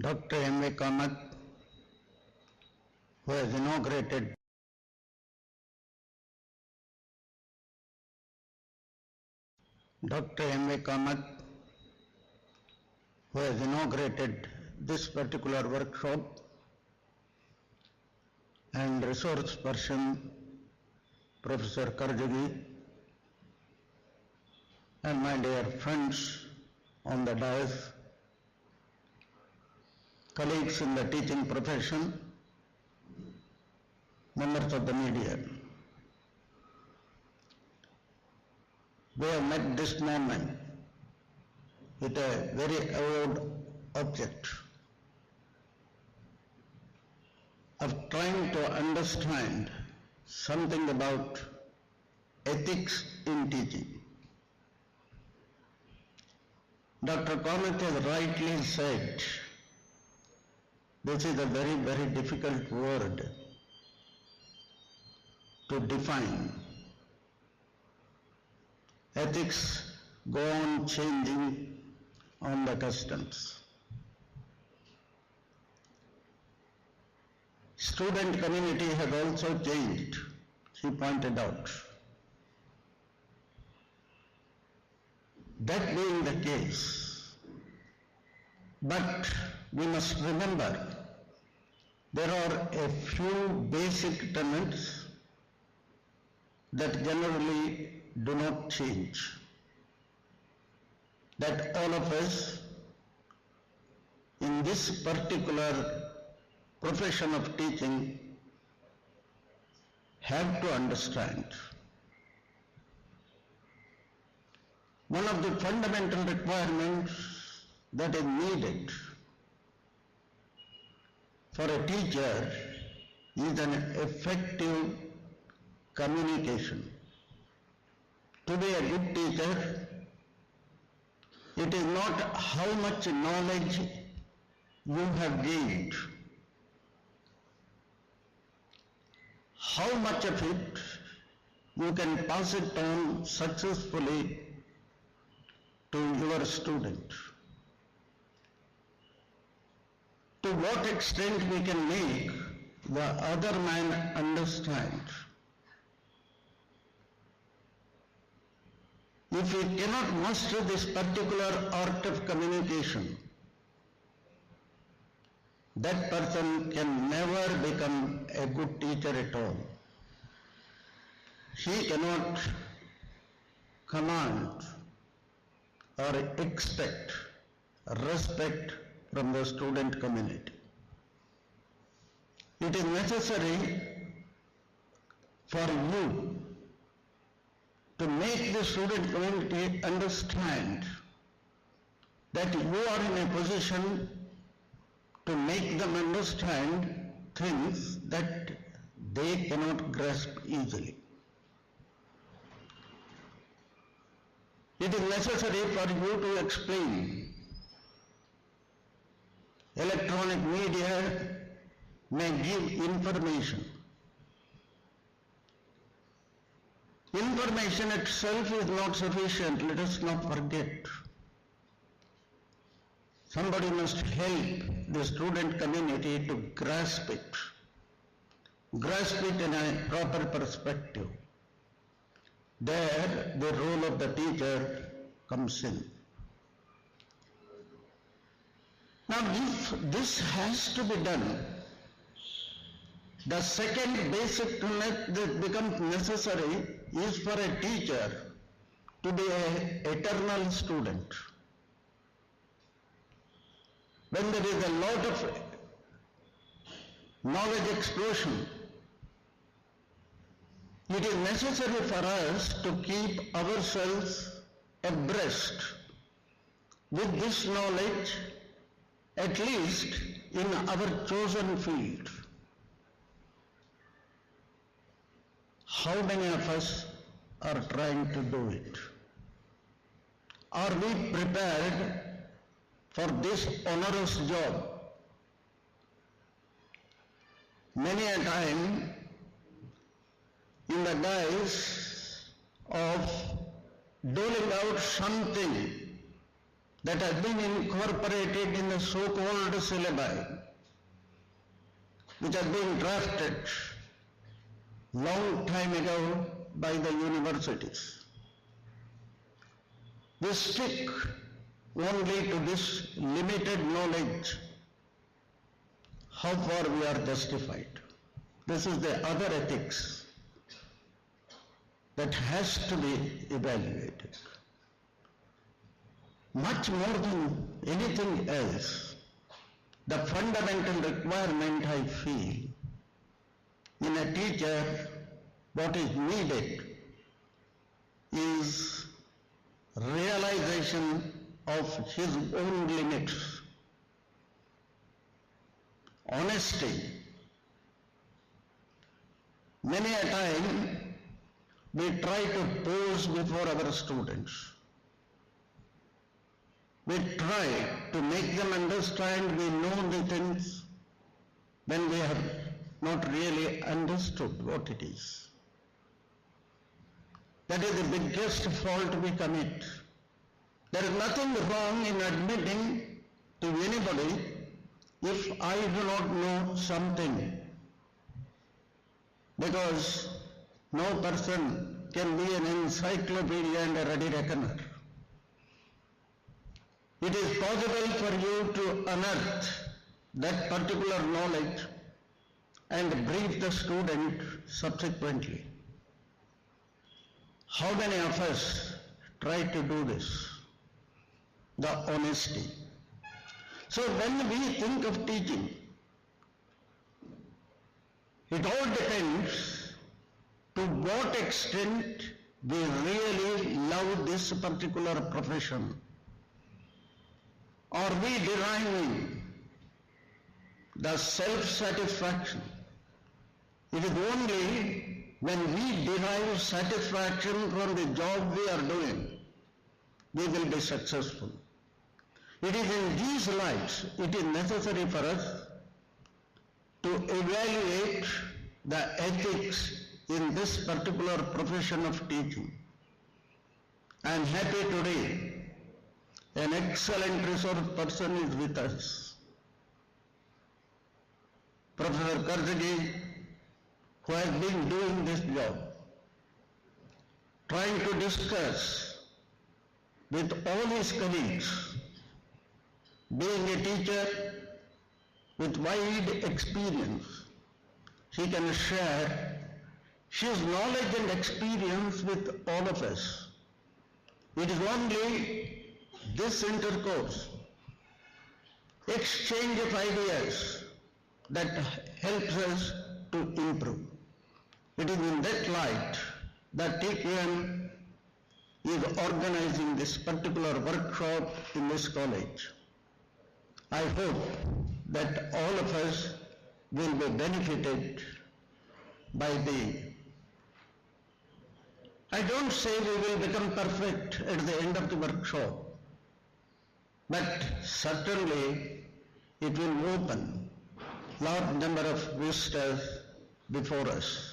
Dr. M.A. Kamath, who has inaugurated Dr. M.A. Kamath, who has inaugurated this particular workshop, and resource person Professor Karjagi, and my dear friends on the dais, colleagues in the teaching profession, members of the media. We have met this moment with a very avowed object of trying to understand something about ethics in teaching. Dr. Kamath has rightly said, this is a very, very difficult word to define. Ethics go on changing on the customs. Student community has also changed, he pointed out. That being the case, but we must remember there are a few basic tenets that generally do not change, that all of us in this particular profession of teaching have to understand. One of the fundamental requirements that is needed for a teacher is an effective communication. To be a good teacher, it is not how much knowledge you have gained, how much of it you can pass it on successfully to your student. To what extent we can make the other man understand. If we cannot master this particular art of communication, that person can never become a good teacher at all. He cannot command or expect respect from the student community. It is necessary for you to make the student community understand that you are in a position to make them understand things that they cannot grasp easily. It is necessary for you to explain. Electronic media may give information. Information itself is not sufficient, let us not forget. Somebody must help the student community to grasp it in a proper perspective. There, the role of the teacher comes in. Now, if this has to be done, the second basic tenet that becomes necessary is for a teacher to be an eternal student. When there is a lot of knowledge explosion, it is necessary for us to keep ourselves abreast with this knowledge, at least in our chosen field. How many of us are trying to do it? Are we prepared for this onerous job? Many a time, in the guise of doling out something that has been incorporated in the so-called syllabi, which has been drafted long time ago by the universities. We stick only to this limited knowledge. How far we are justified? This is the other ethics that has to be evaluated. Much more than anything else, the fundamental requirement I feel in a teacher, what is needed is realization of his own limits, honesty. Many a time we try to pose before our students. We try to make them understand we know the things when we have not really understood what it is. That is the biggest fault we commit. There is nothing wrong in admitting to anybody if I do not know something, because no person can be an encyclopedia and a ready reckoner. It is possible for you to unearth that particular knowledge and brief the student subsequently. How many of us try to do this? The honesty. So when we think of teaching, it all depends to what extent we really love this particular profession. Are we deriving the self-satisfaction? It is only when we derive satisfaction from the job we are doing, we will be successful. It is in these lights, it is necessary for us to evaluate the ethics in this particular profession of teaching. I am happy today, an excellent resource person is with us. Professor Karjagi, who has been doing this job, trying to discuss with all his colleagues, being a teacher with wide experience, he can share his knowledge and experience with all of us. It is only this intercourse, exchange of ideas, that helps us to improve. It is in that light that TQM is organizing this particular workshop in this college. I hope that all of us will be benefited by I don't say we will become perfect at the end of the workshop, but certainly it will open large number of vistas before us.